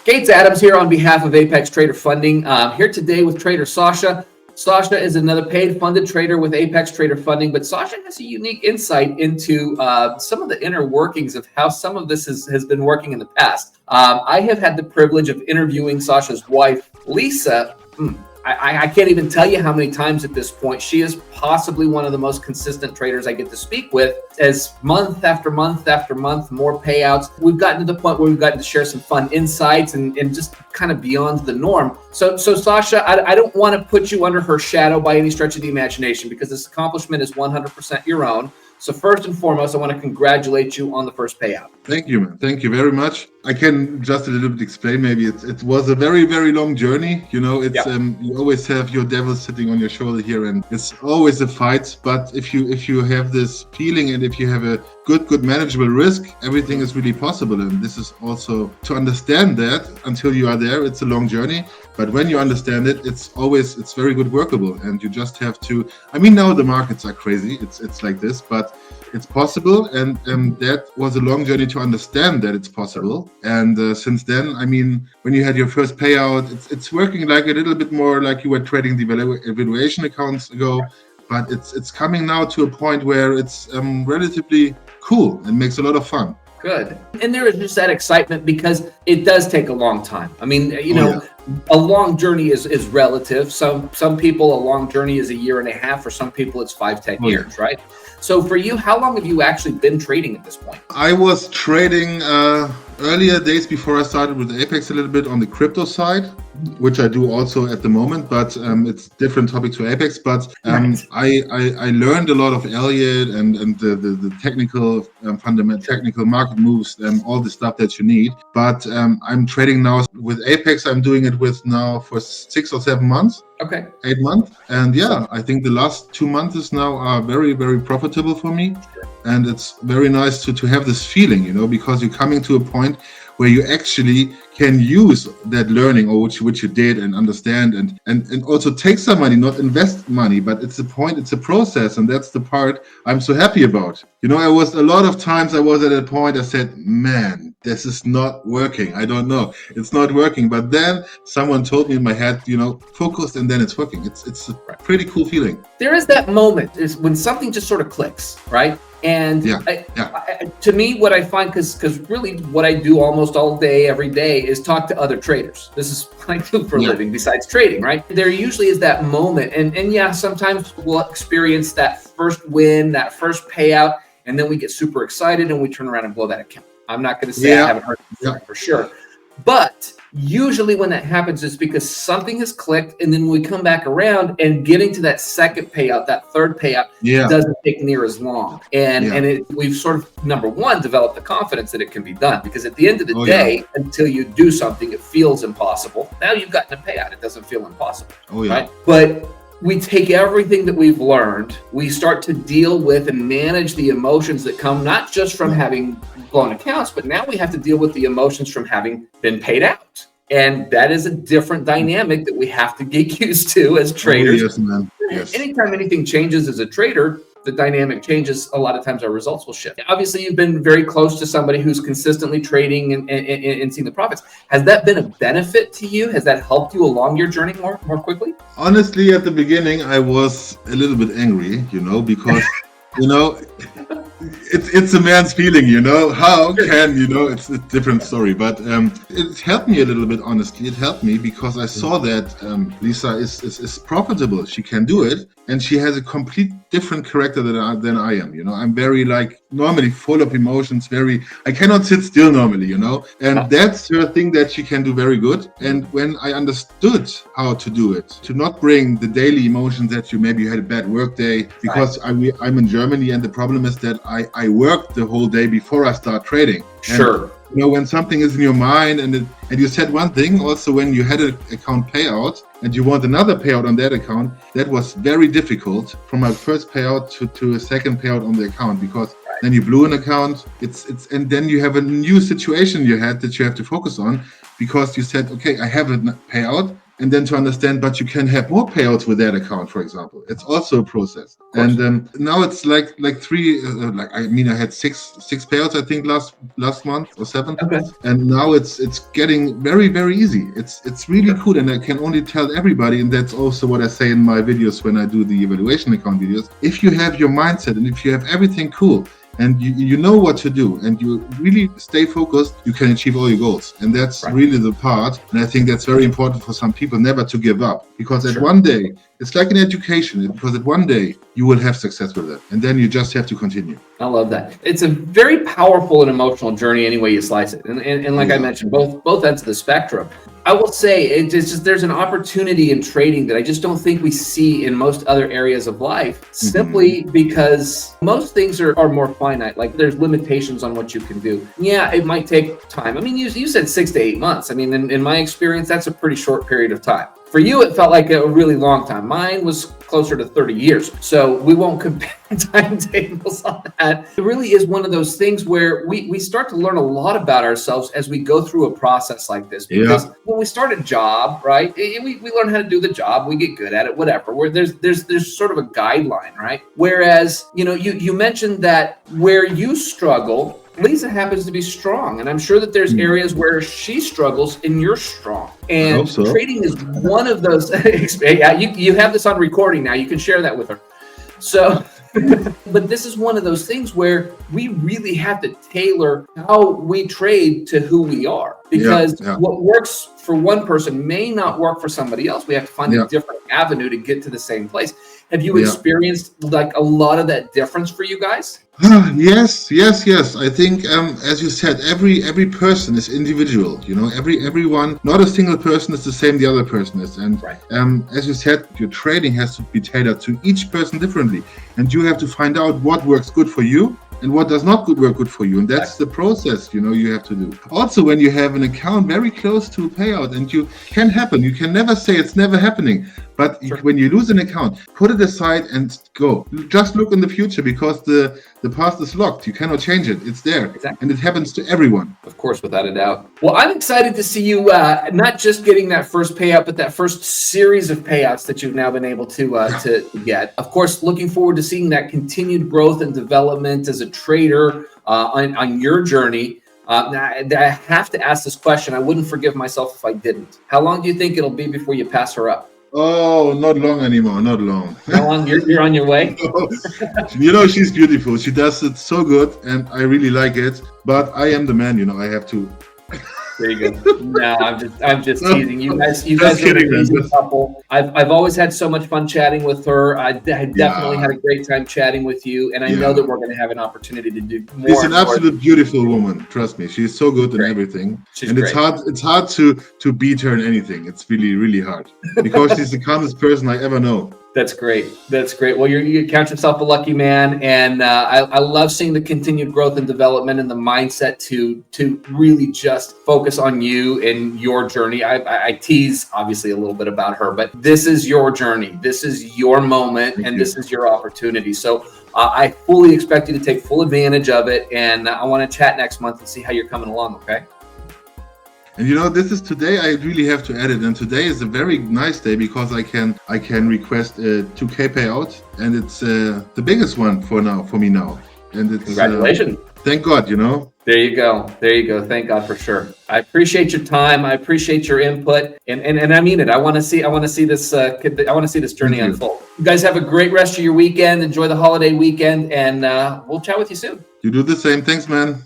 Gates Adams here on behalf of Apex Trader Funding. Here today with trader Sascha. Sascha is another paid funded trader with Apex Trader Funding, but Sascha has a unique insight into some of the inner workings of how some of this has been working in the past. I have had the privilege of interviewing Sascha's wife, Lisa. I can't even tell you how many times at this point. She is possibly one of the most consistent traders I get to speak with, as month after month after month, more payouts. We've gotten to the point where we've gotten to share some fun insights and just kind of beyond the norm. So Sascha, I don't want to put you under her shadow by any stretch of the imagination, because this accomplishment is 100% your own. So first and foremost, I want to congratulate you on the first payout. Thank you, man. Thank you very much. I can just a little bit explain. Maybe it was a very, very long journey. You know, it's you always have your devil sitting on your shoulder here, and it's always a fight. But if you have this feeling, and if you have a good manageable risk, everything is really possible. And this is also to understand that until you are there, it's a long journey. But when you understand it, it's very good workable, and you just have to. I mean, now the markets are crazy. It's like this, but it's possible, and that was a long journey to understand that it's possible. And since then, I mean, when you had your first payout, it's working like a little bit more like you were trading the evaluation accounts ago, but it's coming now to a point where it's relatively cool and makes a lot of fun. Good. And there is just that excitement because it does take a long time. I mean, you know, a long journey is relative. Some people, a long journey is a year and a half. For some people, it's 5-10 years, right? So for you, how long have you actually been trading at this point? I was trading earlier days before I started with Apex a little bit on the crypto side, which I do also at the moment, but it's different topic to Apex. But I learned a lot of Elliott and the technical fundamental technical market moves and all the stuff that you need. But I'm trading now with Apex. I'm doing it with now for 6 or 7 months. Okay. 8 months. And I think the last 2 months now are very, very profitable for me. And it's very nice to have this feeling, you know, because you're coming to a point where you actually can use that learning or which you did and understand and also take some money, not invest money, but it's a point, it's a process. And that's the part I'm so happy about. You know, a lot of times I was at a point I said, man, this is not working. I don't know. It's not working. But then someone told me in my head, you know, focus, and then it's working. It's a pretty cool feeling. There is that moment is when something just sort of clicks, right? And to me, what I find, because really what I do almost all day, every day is talk to other traders. This is what I do for a living besides trading, right? There usually is that moment. And sometimes we'll experience that first win, that first payout, and then we get super excited and we turn around and blow that account. I'm not going to say I haven't heard it for sure. But usually when that happens, it's because something has clicked, and then we come back around, and getting to that second payout, that third payout, doesn't take near as long. And we've sort of, number one, developed the confidence that it can be done, because at the end of the day, until you do something, it feels impossible. Now you've gotten a payout, it doesn't feel impossible. Right? But we take everything that we've learned, we start to deal with and manage the emotions that come not just from having blown accounts, but now we have to deal with the emotions from having been paid out. And that is a different dynamic that we have to get used to as traders. Yes, man. Yes. Anytime anything changes as a trader, the dynamic changes. A lot of times our results will shift. Obviously, you've been very close to somebody who's consistently trading and seeing the profits. Has that been a benefit to you? Has that helped you along your journey more quickly? Honestly, at the beginning, I was a little bit angry, you know, because, you know, it's a man's feeling, you know. How can, you know, it's a different story, but it helped me a little bit. Honestly, it helped me because I saw that Lisa is profitable. She can do it, and she has a complete different character than I am. You know, I'm very normally full of emotions. I cannot sit still normally, you know, and that's her thing that she can do very good. And when I understood how to do it, to not bring the daily emotions that you had a bad work day, because I'm in Germany, and the problem is that I work the whole day before I start trading. Sure. And, you know, when something is in your mind, and you said one thing also, when you had an account payout and you want another payout on that account, that was very difficult from my first payout to a second payout on the account, because then you blew an account. And then you have a new situation that you have to focus on, because you said, okay, I have a payout, and then to understand, but you can have more payouts with that account, for example. It's also a process. And now it's like three, I had six payouts, I think, last month or 7. Okay. And now it's getting very, very easy. It's really cool. And I can only tell everybody, and that's also what I say in my videos when I do the evaluation account videos. If you have your mindset and if you have everything cool, and you know what to do, and you really stay focused, you can achieve all your goals. And that's really the part. And I think that's very important for some people, never to give up. Because at one day, it's like in education, because at one day you will have success with it. And then you just have to continue. I love that. It's a very powerful and emotional journey any way you slice it. And like I mentioned, both ends of the spectrum. I will say it's just there's an opportunity in trading that I just don't think we see in most other areas of life, simply because most things are more finite. Like there's limitations on what you can do. Yeah, it might take time. I mean, you said 6 to 8 months. I mean, in my experience, that's a pretty short period of time. For you, it felt like a really long time. Mine was closer to 30 years. So we won't compare timetables on that. It really is one of those things where we start to learn a lot about ourselves as we go through a process like this. Because when we start a job, right, we learn how to do the job, we get good at it, whatever. Where there's sort of a guideline, right? Whereas, you mentioned that where you struggle, Lisa happens to be strong, and I'm sure that there's areas where she struggles and you're strong. And trading is one of those. Yeah, you have this on recording now. You can share that with her. So, but this is one of those things where we really have to tailor how we trade to who we are, because what works for one person may not work for somebody else. We have to find a different avenue to get to the same place. Have you experienced like a lot of that difference for you guys? Yes. I think, as you said, every person is individual. Everyone, not a single person is the same the other person is. And as you said, your trading has to be tailored to each person differently, and you have to find out what works good for you and what does not work good for you. And that's the process, you have to do. Also, when you have an account very close to a payout, and you can never say it's never happening. But when you lose an account, put it aside and go. Just look in the future, because the past is locked. You cannot change it. It's there. And it happens to everyone. Of course, without a doubt. Well, I'm excited to see you not just getting that first payout, but that first series of payouts that you've now been able to get. Of course, looking forward to seeing that continued growth and development as a trader on your journey. I have to ask this question. I wouldn't forgive myself if I didn't. How long do you think it'll be before you pass her up? Oh, not long anymore. Not long. How long? You're on your way? She's beautiful. She does it so good, and I really like it. But I am the man. I have to. There you go. No, I'm just teasing. You guys are an amazing couple. I've always had so much fun chatting with her. I definitely had a great time chatting with you, and I know that we're going to have an opportunity to do more. She's an absolute beautiful woman. Trust me, she's so good in everything. She's great. It's hard to beat her in anything. It's really, really hard, because she's the calmest person I ever know. That's great. Well, you count yourself a lucky man, and I love seeing the continued growth and development and the mindset to really just focus on you and your journey. I tease obviously a little bit about her, but this is your journey. This is your moment, and this is your opportunity. So I fully expect you to take full advantage of it, and I want to chat next month and see how you're coming along. Okay. And this is today. I really have to edit, and today is a very nice day because I can request a 2K payout, and it's the biggest one for me now. And it's congratulations. Thank God, There you go. Thank God for sure. I appreciate your time. I appreciate your input, and I mean it. I want to see this. I want to see this journey unfold. You guys have a great rest of your weekend. Enjoy the holiday weekend, and we'll chat with you soon. You do the same. Thanks, man.